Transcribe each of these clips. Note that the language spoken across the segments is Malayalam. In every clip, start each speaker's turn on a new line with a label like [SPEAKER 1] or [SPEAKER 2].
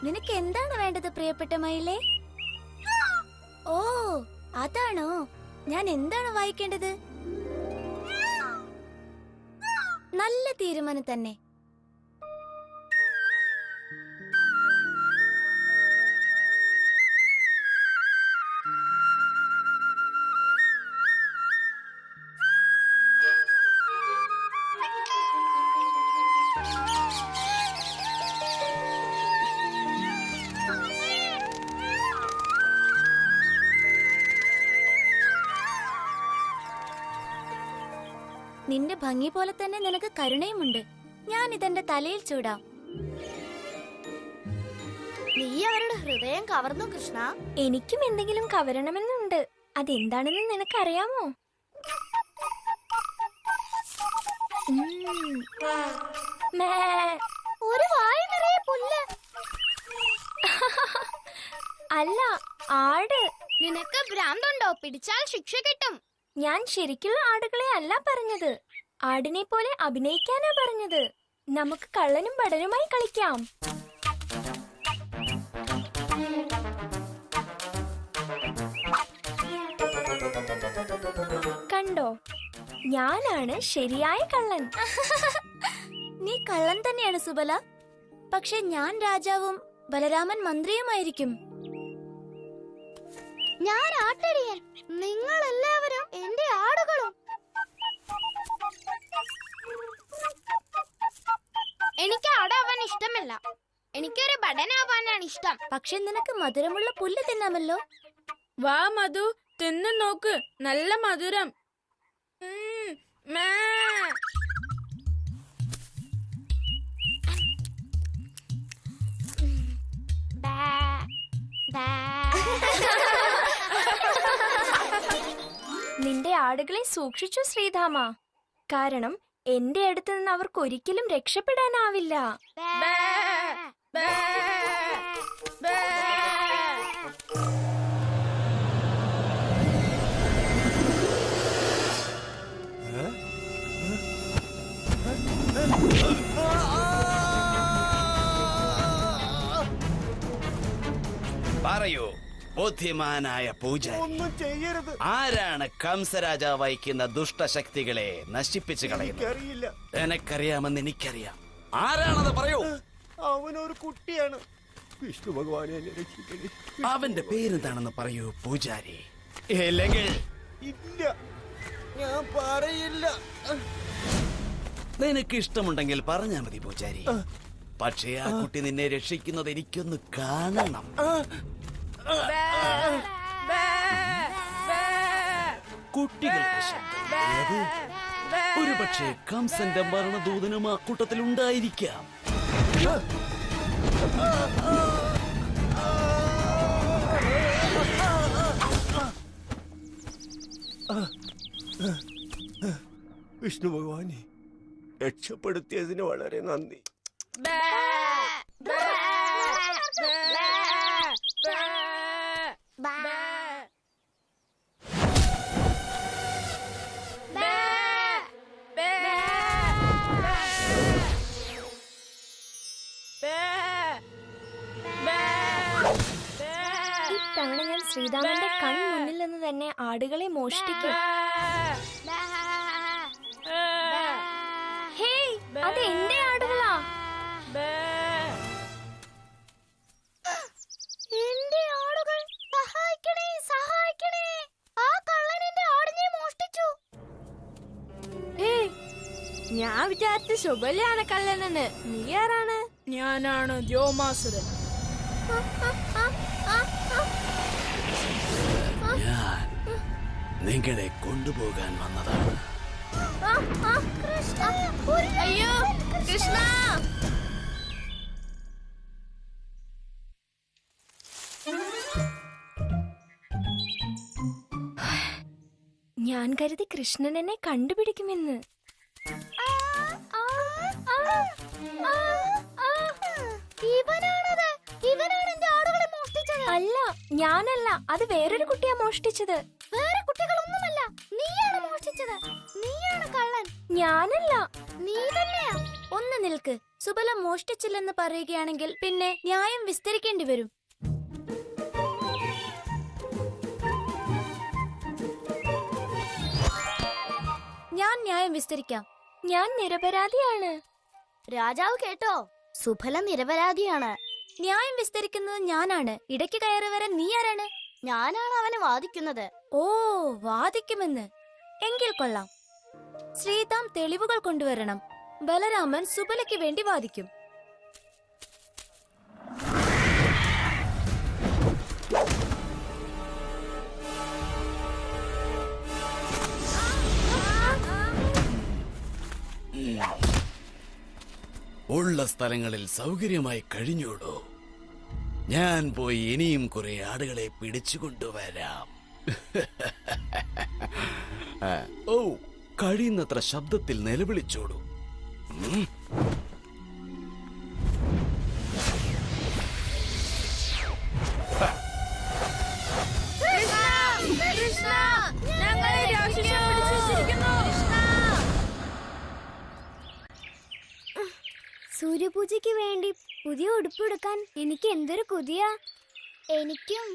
[SPEAKER 1] നിനക്ക് എന്താണ് വേണ്ടത് പ്രിയപ്പെട്ട മയിലേ? ഓ, അതാണോ? ഞാൻ എന്താണ് വായിക്കേണ്ടത്? നല്ല തീരുമാനം തന്നെ. നിന്റെ ഭംഗി പോലെ തന്നെ നിനക്ക് കരുണയുമുണ്ട്. ഞാൻ ഇതെന്റെ തലയിൽ ചൂടാം.
[SPEAKER 2] നീ അവരുടെ ഹൃദയം കവർന്നു കൃഷ്ണ.
[SPEAKER 1] എനിക്കും എന്തെങ്കിലും കവരണമെന്നുണ്ട്. അതെന്താണെന്ന് നിനക്കറിയാമോ?
[SPEAKER 2] ഒരു വായ നിറയെ പുല്ല്.
[SPEAKER 1] അല്ല, ആട്.
[SPEAKER 2] നിനക്ക് ഭ്രാന്തുണ്ടോ? പിടിച്ചാൽ ശിക്ഷ കിട്ടും.
[SPEAKER 1] ഞാൻ ശരിക്കുള്ള ആടുകളെ അല്ല പറഞ്ഞത്. ആടിനെ പോലെ അഭിനയിക്കാനാ പറഞ്ഞത്. നമുക്ക് കള്ളനും ബടനുമായി കളിക്കാം. കണ്ടോ, ഞാനാണ് ശരിയായ കള്ളൻ. നീ കള്ളൻ തന്നെയാണ് സുബല. പക്ഷെ ഞാൻ രാജാവും ബലരാമൻ മന്ത്രിയുമായിരിക്കും.
[SPEAKER 2] ഞാൻ ആട്ടടിയൻ, നിങ്ങൾ എല്ലാവരും എന്റെ ആടുകളും. എനിക്ക് ആടാവാൻ ഇഷ്ടമല്ല. എനിക്കൊരു ബടനാവാനാണ് ഇഷ്ടം.
[SPEAKER 1] പക്ഷെ നിനക്ക് മധുരമുള്ള പുല്ല് തിന്നാമല്ലോ.
[SPEAKER 3] വാ മധു, തിന്നു നോക്ക്. നല്ല മധുരം.
[SPEAKER 1] നിന്റെ ആടുകളെ സൂക്ഷിച്ചു ശ്രീധാമ. കാരണം എന്റെ അടുത്ത് നിന്ന് അവർക്ക് ഒരിക്കലും രക്ഷപ്പെടാനാവില്ല.
[SPEAKER 4] പറയൂ ബുദ്ധിമാനായ പൂജാരി,
[SPEAKER 5] ഒന്നും ചെയ്യരുത്.
[SPEAKER 4] ആരാണ് കംസരാജാവ് അയക്കുന്ന ദുഷ്ടശക്തികളെ നശിപ്പിച്ചു കളയുന്നത്?
[SPEAKER 5] അറിയില്ല.
[SPEAKER 4] എനക്കറിയാമെന്ന് എനിക്കറിയാം. ആരാണത് പറയൂ.
[SPEAKER 5] അവനൊരു കുട്ടിയാണ്. വിഷ്ണു ഭഗവാനെ എന്നെ രക്ഷിക്കണേ.
[SPEAKER 4] അവന്റെ പേരെന്താണെന്ന് പറയൂ പൂജാരി. ഇല്ലെങ്കിൽ
[SPEAKER 5] ഇല്ല, ഞാൻ പറയില്ല.
[SPEAKER 4] നിനക്ക് ഇഷ്ടമുണ്ടെങ്കിൽ പറഞ്ഞാ മതി പൂജാരി. പക്ഷേ ആ കുട്ടി നിന്നെ രക്ഷിക്കുന്നത് എനിക്കൊന്ന് കാണണം. കുട്ടികളുടെ ശബ്ദം ഒരു പക്ഷേ കംസന്റെ മരണദൂതനും ആ കൂട്ടത്തിൽ ഉണ്ടായിരിക്കാം.
[SPEAKER 5] വിഷ്ണു ഭഗവാനെ രക്ഷപ്പെടുത്തിയതിന് വളരെ നന്ദി.
[SPEAKER 1] ഇത്തവണ ഞാൻ ശ്രീരാമന്റെ കൺമുന്നിൽ നിന്ന് തന്നെ ആടുകളെ മോഷ്ടിക്കും. ഹേയ്, അത് എന്റെ ആടുകളാ.
[SPEAKER 2] എന്റെ ആടുകൾ, സഹായിക്കണേ, സഹായിക്കണേ. ആ കള്ളൻ എന്റെ ആടിനെ മോഷ്ടിച്ചു.
[SPEAKER 3] ഞാൻ വിചാരിച്ച ശുഭലയാണ് കള്ളനെന്ന്. നീ ആരാണ്? ഞാനാണ് ദ്യോമാസുരൻ.
[SPEAKER 4] ഞാൻ നിങ്ങളെ കൊണ്ടുപോകാൻ വന്നതാണ്.
[SPEAKER 1] അയ്യോ കൃഷ്ണ! ഞാൻ കരുതി കൃഷ്ണൻ എന്നെ കണ്ടുപിടിക്കുമെന്ന്.
[SPEAKER 2] ഇവനാണത്. ഇവനാണ് എന്റെ ആടുകളെ മോഷ്ടിച്ചത്.
[SPEAKER 1] അല്ല, ഞാനല്ല. അത് വേറൊരു കുട്ടിയാ മോഷ്ടിച്ചത്.
[SPEAKER 2] വേറെ കുട്ടികളൊന്നുമല്ല, നീയാണ് മോഷ്ടിച്ചത്. നീയാണ് കള്ളൻ.
[SPEAKER 1] ഞാനല്ല.
[SPEAKER 2] നീ തന്നെയാ.
[SPEAKER 1] ഒന്ന് നിൽക്ക്. സുബല മോഷ്ടിച്ചില്ലെന്ന് പറയുകയാണെങ്കിൽ പിന്നെ ന്യായം വിസ്തരിക്കേണ്ടി വരും. ഞാൻ ന്യായം വിസ്തരിക്കാം. ഞാൻ നിരപരാധിയാണ്.
[SPEAKER 2] രാജാവ് കേട്ടോ, സുഫല നിരപരാധിയാണ്.
[SPEAKER 1] ന്യായം വിസ്തരിക്കുന്നത് ഞാനാണ്. ഇടയ്ക്ക് കയറി വരാൻ നീ ആരാണ്?
[SPEAKER 2] ഞാനാണ് അവന് വാദിക്കുന്നത്.
[SPEAKER 1] ഓ, വാദിക്കുമെന്ന്. എങ്കിൽ കൊള്ളാം. ശ്രീതാം തെളിവുകൾ കൊണ്ടുവരണം. ബലരാമൻ സുബലയ്ക്ക് വേണ്ടി വാദിക്കും.
[SPEAKER 4] ഉള്ള സ്ഥലങ്ങളിൽ സൗകര്യമായി കഴിഞ്ഞോളൂ. ഞാൻ പോയി ഇനിയും കുറെ ആടുകളെ പിടിച്ചുകൊണ്ടുവരാം. ഓ, കഴിയുന്നത്ര ശബ്ദത്തിൽ നിലവിളിച്ചോളൂ.
[SPEAKER 2] സൂര്യപൂജയ്ക്ക് വേണ്ടി പുതിയ ഉടുപ്പെടുക്കാൻ എനിക്ക് എന്തൊരു കൊതിയാ. എനിക്കും.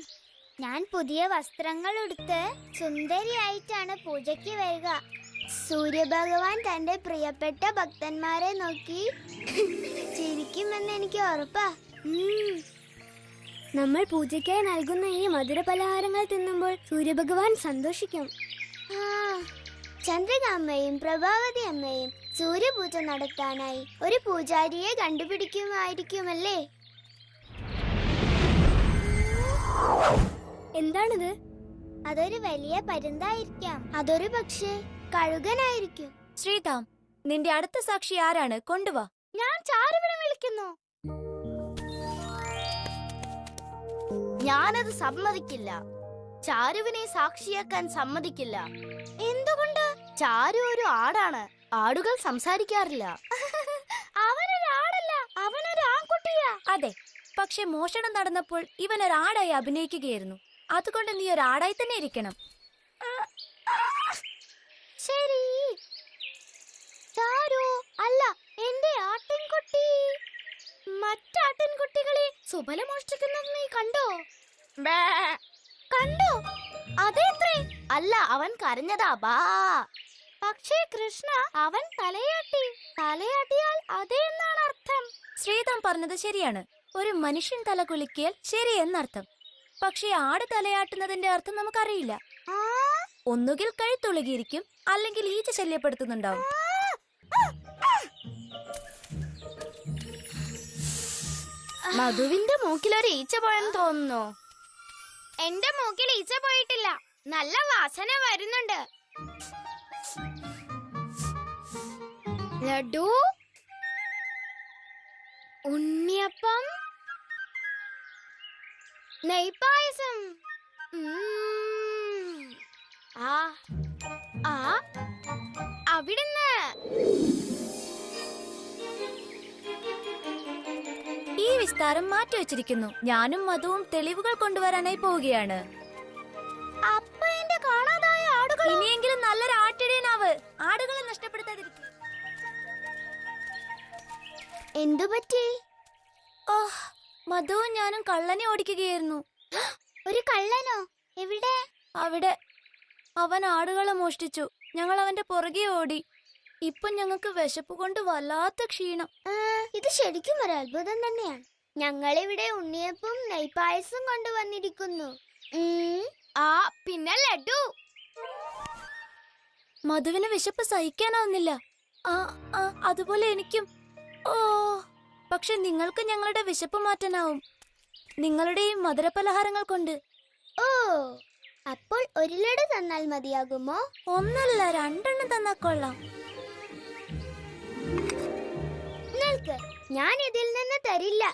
[SPEAKER 2] ഞാൻ പുതിയ വസ്ത്രങ്ങൾ എടുത്ത് സുന്ദരിയായിട്ടാണ് പൂജയ്ക്ക് വരിക. സൂര്യഭഗവാൻ തന്റെ പ്രിയപ്പെട്ട ഭക്തന്മാരെ നോക്കി ചിരിക്കുമെന്ന് എനിക്ക് ഉറപ്പാ. നമ്മൾ പൂജയ്ക്കായി നൽകുന്ന ഈ മധുര പലഹാരങ്ങൾ തിന്നുമ്പോൾ സൂര്യഭഗവാൻ സന്തോഷിക്കും. ചന്ദ്രകാമ്മയും പ്രഭാവതി അമ്മയും സൂര്യപൂജ നടത്താനായി ഒരു പൂജാരിയെ കണ്ടുപിടിക്കുമായിരിക്കുമല്ലേ? എന്താണിത്? അതൊരു വലിയ പരുന്തായിരിക്കാം. അതൊരു പക്ഷേ കഴുകനായിരിക്കും.
[SPEAKER 1] ശ്രീതാം, നിന്റെ അടുത്ത സാക്ഷി ആരാണ്? കൊണ്ടുവാ.
[SPEAKER 2] ഞാൻ ചാരുവിനെ വിളിക്കുന്നു. ഞാനത് സമ്മതിക്കില്ല. ചാരുവിനെ സാക്ഷിയാക്കാൻ സമ്മതിക്കില്ല. എന്തുകൊണ്ട്? ചാരു ഒരു ആടാണ്. ആടുകൾ സംസാരിക്കാറില്ല. അവനൊരു ആടല്ല, അവനൊരു ആൺകുട്ടിയാ.
[SPEAKER 1] അതെ, പക്ഷെ മോഷണം നടന്നപ്പോൾ ഇവൻ ഒരാടായി അഭിനയിക്കുകയായിരുന്നു. അതുകൊണ്ട് നീ ഒരാടായി തന്നെ ഇരിക്കണം.
[SPEAKER 2] ശരി. ചാരു അല്ല, എന്റെ ആട്ടിൻകുട്ടി. മറ്റാട്ടിൻകുട്ടികളെ സുബല മോഷ്ടിക്കുന്നത് നീ കണ്ടോ? കണ്ടോ? അതേത്രേ. അല്ല, അവൻ കരഞ്ഞതാ. ബാ. പക്ഷേ കൃഷ്ണ, അവൻ തലയാട്ടി. തലയാട്ടിയാൽ അതേ എന്നാണ് അർത്ഥം.
[SPEAKER 1] ശ്രീതാം പറഞ്ഞത് ശരിയാണ്. ഒരു മനുഷ്യൻ തല കുലുക്കിയാൽ ശരി എന്നർത്ഥം. പക്ഷെ ആട് തലയാട്ടുന്നതിന്റെ അർത്ഥം നമുക്കറിയില്ല. ഒന്നുകിൽ കഴുത്തൊളുകിയിരിക്കും, അല്ലെങ്കിൽ ഈച്ച ശല്യപ്പെടുത്തുന്നുണ്ടാവും.
[SPEAKER 2] മധുവിന്റെ മൂക്കിലൊരു ഈച്ച പോയെന്ന് തോന്നുന്നു. എന്റെ മൂക്കിൽ ഈച്ച പോയിട്ടില്ല. നല്ല വാസന വരുന്നുണ്ട്. ലഡു, ഉണ്ണിയപ്പം, നെയ്പായസം. അവിടുന്ന്
[SPEAKER 1] ഈ വിസ്താരം മാറ്റിവെച്ചിരിക്കുന്നു. ഞാനും മധുവും തെളിവുകൾ കൊണ്ടുവരാനായി പോവുകയാണ്.
[SPEAKER 2] അപ്പൊ എന്റെ കാണാതായ ആടുകൾ.
[SPEAKER 1] ഇനിയെങ്കിലും നല്ലൊരു ആട്ടിടയനാവ്. ആടുകളെ നഷ്ടപ്പെടുത്താതിരിക്കും.
[SPEAKER 2] എന്തുപറ്റി?
[SPEAKER 1] ഓഹ്, മധുവും ഞാനും കള്ളനെ ഓടിക്കുകയായിരുന്നു.
[SPEAKER 2] ഒരു കള്ളനോ? എവിടെ?
[SPEAKER 1] അവിടെ. അവൻ ആടുകളെ മോഷ്ടിച്ചു. ഞങ്ങൾ അവന്റെ പുറകെ ഓടി. ഇപ്പൊ ഞങ്ങൾക്ക് വിശപ്പ് കൊണ്ട് വല്ലാത്ത ക്ഷീണം.
[SPEAKER 2] ഇത് ശരിക്കും ഒരു അത്ഭുതം തന്നെയാണ്. ഞങ്ങളിവിടെ ഉണ്ണിയപ്പവും നെയ്പായസം കൊണ്ടുവന്നിരിക്കുന്നു. പിന്നെ ലഡു.
[SPEAKER 1] മധുവിന് വിശപ്പ് സഹിക്കാനാവുന്നില്ല. അതുപോലെ എനിക്കും. ഓ, പക്ഷെ നിങ്ങൾക്ക് ഞങ്ങളുടെ വിശപ്പ് മാറ്റാനാവും, നിങ്ങളുടെ ഈ മധുരപലഹാരങ്ങൾ കൊണ്ട്.
[SPEAKER 2] ഓ, അപ്പോൾ ഒരു ലഡു തന്നാൽ മതിയാകുമോ?
[SPEAKER 1] ഒന്നല്ല, 2 എണ്ണം തന്നാ കൊള്ളാം.
[SPEAKER 2] നിൽക്ക്, ഞാൻ ഇതിൽ നിന്ന് തരില്ല.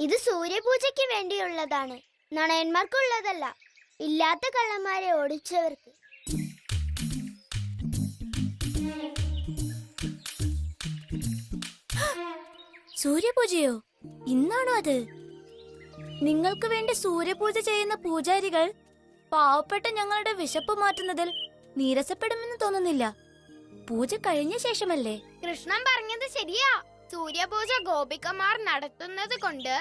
[SPEAKER 2] ഇത് സൂര്യപൂജയ്ക്ക് വേണ്ടിയുള്ളതാണ്, നണയന്മാർക്കുള്ളതല്ല. ഇല്ലാത്ത കള്ളന്മാരെ ഓടിച്ചവർക്ക്.
[SPEAKER 1] സൂര്യപൂജയോ? ഇന്നാണോ അത്? നിങ്ങൾക്ക് വേണ്ടി സൂര്യപൂജ ചെയ്യുന്ന പൂജാരികൾ പാവപ്പെട്ട ഞങ്ങളുടെ വിശപ്പ് മാറ്റുന്നതിൽ നീരസപ്പെടുമെന്ന് തോന്നുന്നില്ല. പൂജ കഴിഞ്ഞ ശേഷമല്ലേ?
[SPEAKER 2] കൃഷ്ണൻ പറഞ്ഞത് ശരിയാ. സൂര്യപൂജ ഗോപികമാർ നടത്തുന്നത് കൊണ്ട്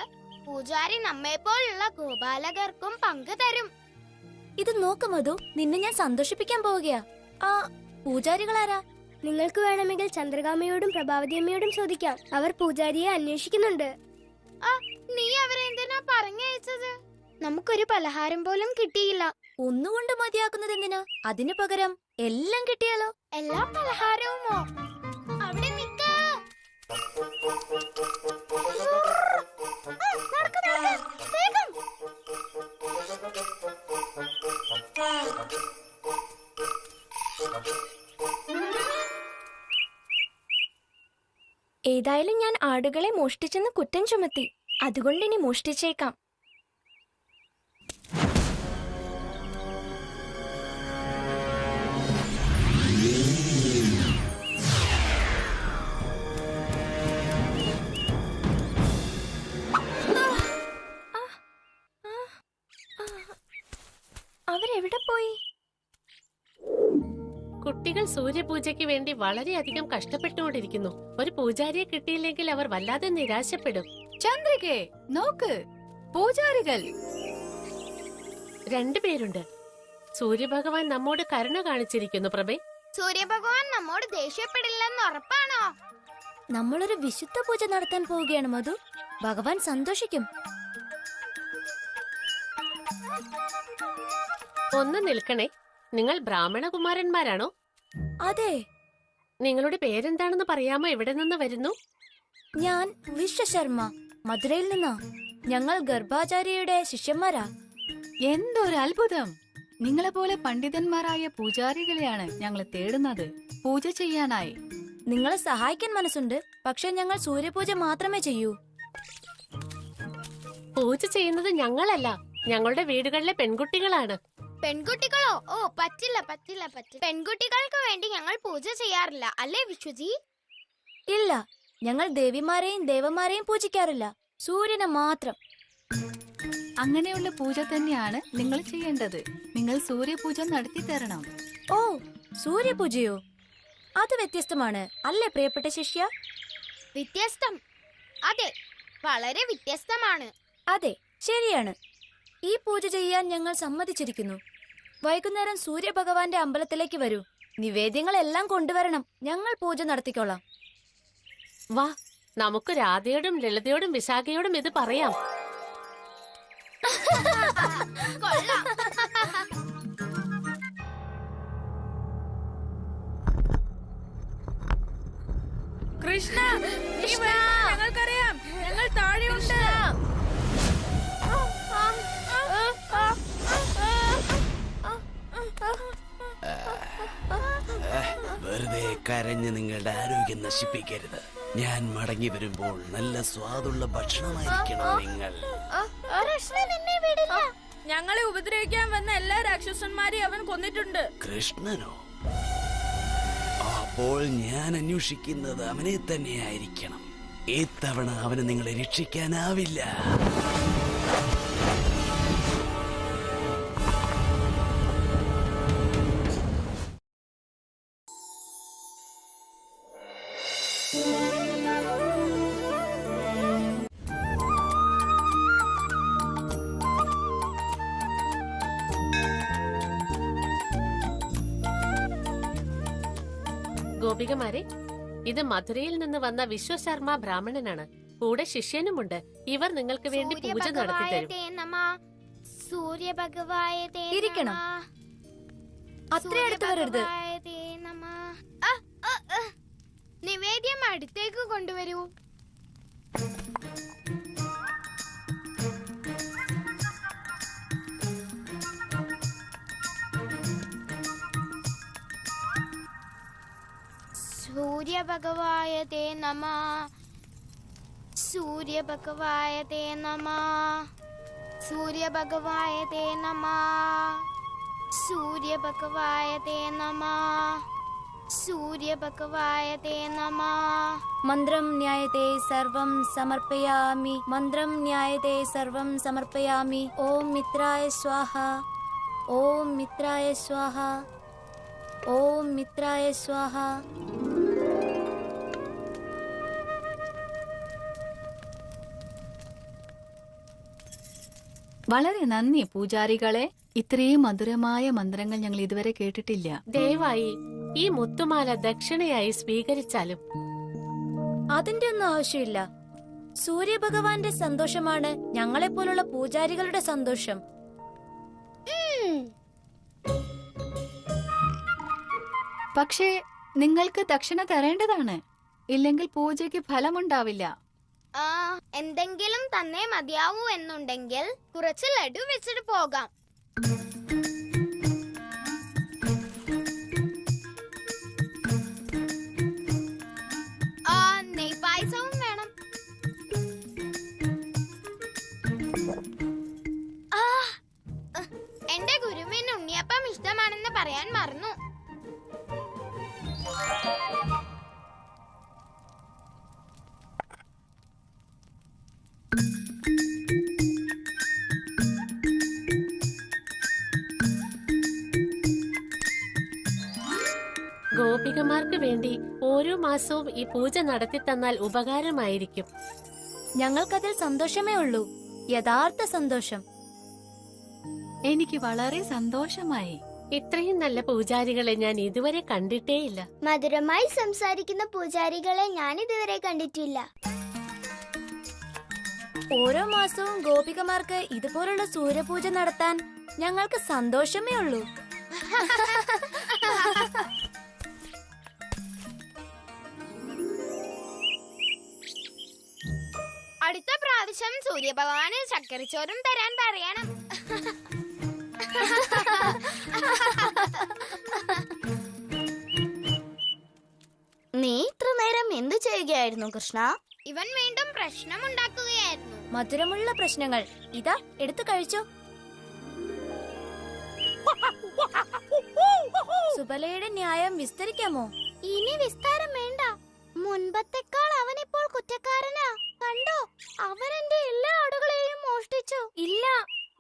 [SPEAKER 2] പൂജാരി നമ്മെ പോലുള്ള ഗോപാലകർക്കും പങ്ക് തരും.
[SPEAKER 1] ഇത് നോക്ക് മധു, നിന്നെ ഞാൻ സന്തോഷിപ്പിക്കാൻ പോവുകയാ. ആ പൂജാരികളാരാ?
[SPEAKER 6] നിങ്ങൾക്ക് വേണമെങ്കിൽ ചന്ദ്രകാമയോടും പ്രഭാവതിയമ്മയോടും ചോദിക്കാം. അവർ പൂജാരിയെ അന്വേഷിക്കുന്നുണ്ട്.
[SPEAKER 2] നീ അവരെ എന്തിനാ പറഞ്ഞയച്ചത്? നമുക്കൊരു പലഹാരം പോലും കിട്ടിയില്ല.
[SPEAKER 1] ഒന്നുകൊണ്ട് മതിയാക്കുന്നത് എന്തിനാ? അതിനു പകരം എല്ലാം കിട്ടിയാലോ?
[SPEAKER 2] എല്ലാ പലഹാരവുമോ? അവിടെ നിക്ക. വേഗം.
[SPEAKER 6] ഏതായാലും ഞാൻ ആടുകളെ മോഷ്ടിച്ചെന്ന് കുറ്റം ചുമത്തി. അതുകൊണ്ട് ഇനി മോഷ്ടിച്ചേക്കാം. അവരെവിടെ പോയി?
[SPEAKER 7] കുട്ടികൾ സൂര്യപൂജയ്ക്ക് വേണ്ടി വളരെയധികം കഷ്ടപ്പെട്ടുകൊണ്ടിരിക്കുന്നു. ഒരു പൂജാരിയെ കിട്ടിയില്ലെങ്കിൽ അവർ വല്ലാതെ നിരാശപ്പെടും.
[SPEAKER 8] ചന്ദ്രികേ, നോക്ക്, പൂജാരികൾ
[SPEAKER 7] 2 പേരുണ്ട്. സൂര്യഭഗവാൻ നമ്മോട് കരുണ കാണിച്ചിരിക്കുന്നു പ്രഭേ.
[SPEAKER 2] സൂര്യഭഗവാൻ നമ്മോട് ദേഷ്യപ്പെടില്ലെന്ന് ഉറപ്പാണോ?
[SPEAKER 1] നമ്മളൊരു വിശുദ്ധ പൂജ നടത്താൻ പോവുകയാണ് മധു. ഭഗവാൻ സന്തോഷിക്കും.
[SPEAKER 7] ഒന്ന് നിൽക്കണേ, നിങ്ങൾ ബ്രാഹ്മണകുമാരന്മാരാണോ?
[SPEAKER 1] അതെ.
[SPEAKER 7] നിങ്ങളുടെ പേരെന്താണെന്ന് പറയാമോ? എവിടെ നിന്ന് വരുന്നു?
[SPEAKER 1] ഞാൻ വിശ്വശർമ്മ, മധുരയിൽ നിന്നാ. ഞങ്ങൾ ഗർഭാചാര്യയുടെ ശിഷ്യന്മാരാ.
[SPEAKER 8] എന്തൊരു അത്ഭുതം! നിങ്ങളെ പോലെ പണ്ഡിതന്മാരായ പൂജാരികളെയാണ് ഞങ്ങൾ തേടുന്നത്, പൂജ ചെയ്യാനായി.
[SPEAKER 1] നിങ്ങളെ സഹായിക്കാൻ മനസ്സുണ്ട്, പക്ഷെ ഞങ്ങൾ സൂര്യപൂജ മാത്രമേ ചെയ്യൂ.
[SPEAKER 7] പൂജ ചെയ്യുന്നത് ഞങ്ങളല്ല, ഞങ്ങളുടെ വീടുകളിലെ പെൺകുട്ടികളാണ്.
[SPEAKER 2] പെൺകുട്ടികളോ? ഓ, പറ്റില്ല പറ്റില്ല പറ്റില്ല. പെൺകുട്ടികൾക്ക് വേണ്ടി ഞങ്ങൾ പൂജ ചെയ്യാറില്ല, അല്ലേ വിശ്വജി?
[SPEAKER 1] ഇല്ല, ഞങ്ങൾ ദേവിമാരെയും ദേവന്മാരെയും പൂജിക്കാറില്ല, സൂര്യനെ മാത്രം.
[SPEAKER 8] അങ്ങനെയുള്ള പൂജ തന്നെയാണ് നിങ്ങൾ ചെയ്യേണ്ടത്. നിങ്ങൾ സൂര്യപൂജ നടത്തി തരണം.
[SPEAKER 1] ഓ, സൂര്യപൂജയോ? അത് വ്യത്യസ്തമാണ് അല്ലേ പ്രിയപ്പെട്ട ശിഷ്യ?
[SPEAKER 2] വ്യത്യസ്തം? അതെ, വളരെ വ്യത്യസ്തമാണ്.
[SPEAKER 1] അതെ, ശരിയാണ്. ഈ പൂജ ചെയ്യാൻ ഞങ്ങൾ സമ്മതിച്ചിരിക്കുന്നു. വൈകുന്നേരം സൂര്യഭഗവാന്റെ അമ്പലത്തിലേക്ക് വരൂ. നിവേദ്യങ്ങളെല്ലാം കൊണ്ടുവരണം. ഞങ്ങൾ പൂജ നടത്തിക്കോളാം.
[SPEAKER 7] വാ, നമുക്ക് രാധയോടും ലളിതയോടും വിശാഖയോടും ഇത് പറയാം.
[SPEAKER 2] കൊള്ളാം.
[SPEAKER 3] കൃഷ്ണ, നീ വരണം, ഞങ്ങൾക്കറിയാം. ഞങ്ങൾ താഴെയുണ്ട്.
[SPEAKER 4] വെറുതെ കരഞ്ഞ് നിങ്ങളുടെ ആരോഗ്യം നശിപ്പിക്കരുത്. ഞാൻ മടങ്ങി വരുമ്പോൾ നല്ല സ്വാദുള്ള ഭക്ഷണമായിരിക്കണം നിങ്ങൾ.
[SPEAKER 2] കൃഷ്ണൻ എന്നെ വിടില്ല.
[SPEAKER 3] ഞങ്ങളെ ഉപദ്രവിക്കാൻ വന്ന എല്ലാ രാക്ഷസന്മാരെയും അവൻ കൊന്നിട്ടുണ്ട്.
[SPEAKER 4] കൃഷ്ണനോ? അപ്പോൾ ഞാൻ അന്വേഷിക്കുന്നത് അവനെ തന്നെയായിരിക്കണം. ഇത്തവണ അവന് നിങ്ങളെ രക്ഷിക്കാനാവില്ല.
[SPEAKER 7] ഗോപികമാരെ, ഇത് മധുരയിൽ നിന്ന് വന്ന വിശ്വശർമ്മ ബ്രാഹ്മണനാണ്. കൂടെ ശിഷ്യനുമുണ്ട്. ഇവർ നിങ്ങൾക്ക് വേണ്ടി പൂജ നടത്തി തരും.
[SPEAKER 1] ഇരിക്കണം. അത്ര അടുത്ത് വരരുത്.
[SPEAKER 2] നിവേദ്യം അടുത്തേക്ക് കൊണ്ടുവരൂ. സൂര്യഭഗവായ തേ നമഃ. സൂര്യഭഗവായ തേ നമഃ. സൂര്യഭഗവായ തേ നമഃ. സൂര്യഭഗവായ തേ നമഃ. സൂര്യഭഗവായ തേ നമഃ.
[SPEAKER 1] മന്ത്രം ന്യായത്തെ സർവം സമർപ്പയാമി. മന്ത്രം ന്യായത്തെ സർവം സമർപ്പയാമി. ഓം മിത്രായ സ്വാഹ. ഓം മിത്രായ സ്വാഹ. ഓം മിത്രായ സ്വാഹ.
[SPEAKER 8] വളരെ നന്ദി പൂജാരികളെ. ഇത്രയും മധുരമായ മന്ത്രങ്ങൾ ഞങ്ങൾ ഇതുവരെ കേട്ടിട്ടില്ല.
[SPEAKER 7] ദയവായി ഈ മുത്തുമാല ദക്ഷിണയായി സ്വീകരിച്ചാലും.
[SPEAKER 1] അതിന്റെ ഒന്നും ആവശ്യമില്ല. സൂര്യഭഗവാന്റെ സന്തോഷമാണ് ഞങ്ങളെപ്പോലുള്ള പൂജാരികളുടെ സന്തോഷം.
[SPEAKER 8] പക്ഷേ നിങ്ങൾക്ക് ദക്ഷിണ തരേണ്ടതാണ്, ഇല്ലെങ്കിൽ പൂജയ്ക്ക് ഫലമുണ്ടാവില്ല.
[SPEAKER 2] എന്തെങ്കിലും തന്നേ മതിയാവൂ എന്നുണ്ടെങ്കിൽ കുറച്ച് ലഡു വെച്ചിട്ട് പോകാം. നെയ്പായസവും വേണം. എന്റെ ഗുരുവിന് ഉണ്ണിയപ്പം ഇഷ്ടമാണെന്ന് പറയാൻ മറന്നു.
[SPEAKER 7] ഗോപികമാർക്ക് വേണ്ടി ഓരോ മാസവും ഈ പൂജ നടത്തി തന്നാൽ ഉപകാരമായിരിക്കും.
[SPEAKER 1] ഞങ്ങൾക്കതിൽ സന്തോഷമേ ഉള്ളൂ, യഥാർത്ഥ സന്തോഷം.
[SPEAKER 8] എനിക്ക് വളരെ സന്തോഷമായി.
[SPEAKER 7] ഇത്രയും നല്ല പൂജാരികളെ ഞാൻ ഇതുവരെ കണ്ടിട്ടേയില്ല.
[SPEAKER 2] മധുരമായി സംസാരിക്കുന്ന പൂജാരികളെ ഞാൻ ഇതുവരെ കണ്ടിട്ടില്ല.
[SPEAKER 1] ഓരോ മാസവും ഗോപികമാർക്ക് ഇതുപോലുള്ള സൂര്യപൂജ നടത്താൻ ഞങ്ങൾക്ക് സന്തോഷമേ ഉള്ളൂ.
[SPEAKER 2] അടുത്ത പ്രാവശ്യം സൂര്യഭഗവാന് ചക്കരിച്ചോറും തരാൻ പറയണം. നീ ഇത്ര നേരം എന്തു ചെയ്യുകയായിരുന്നു കൃഷ്ണ? ഇവൻ വീണ്ടും പ്രശ്നമുണ്ടാക്കുകയായിരുന്നു.
[SPEAKER 1] മധുരമുള്ള പ്രശ്നങ്ങൾ ഇതാ എടുത്തു കഴിച്ചോ. സുബലയുടെ ന്യായം വിസ്തരിക്കാമോ?
[SPEAKER 2] ഇനി വിസ്താരം വേണ്ട. മുൻപത്തെക്കാൾ അവൻ ഇപ്പോൾ കുറ്റക്കാരനാ. കണ്ടോ, അവൻ എന്റെ എല്ലാ ആടുകളെയും മോഷ്ടിച്ചു.
[SPEAKER 1] ഇല്ല,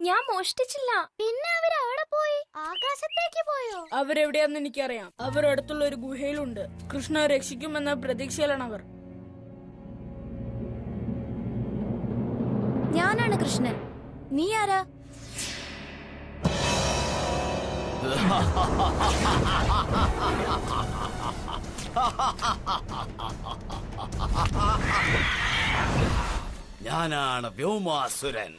[SPEAKER 1] ഞാൻ മോഷ്ടിച്ചില്ല.
[SPEAKER 2] പിന്നെ അവർ അവിടെ പോയി, ആകാശത്തേക്ക് പോയോ?
[SPEAKER 3] അവരെവിടെയാന്ന് എനിക്കറിയാം. അവർ അടുത്തുള്ള ഒരു ഗുഹയിലുണ്ട്. കൃഷ്ണ രക്ഷിക്കുമെന്ന പ്രതീക്ഷയിലാണ് അവർ.
[SPEAKER 1] ഞാനാണ് കൃഷ്ണൻ. നീ ആരാ?
[SPEAKER 4] ഞാനാണ് വ്യോമാസുരൻ.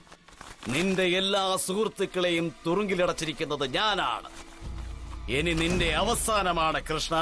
[SPEAKER 4] നിന്റെ എല്ലാ സുഹൃത്തുക്കളെയും തുറുങ്കിലടച്ചിരിക്കുന്നത് ഞാനാണ്. ഇനി നിന്റെ അവസാനമാണ് കൃഷ്ണ.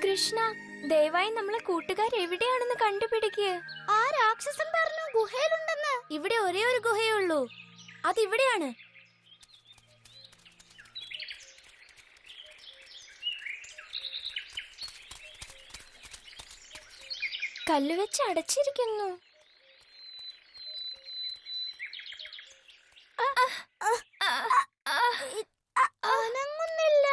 [SPEAKER 1] കൃഷ്ണ, ദയവായി നമ്മളെ കൂട്ടുകാർ എവിടെയാണെന്ന് കണ്ടുപിടിക്കുക.
[SPEAKER 2] ആ രാക്ഷസൻ പറഞ്ഞു ഗുഹയിലുണ്ടെന്ന്.
[SPEAKER 1] ഇവിടെ ഒരേ ഒരു ഗുഹയേ ഉള്ളൂ, അതിവിടെയാണ്. കല്ലുവെച്ച് അടച്ചിരിക്കുന്നു.
[SPEAKER 2] അനങ്ങുന്നില്ല.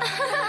[SPEAKER 2] ആ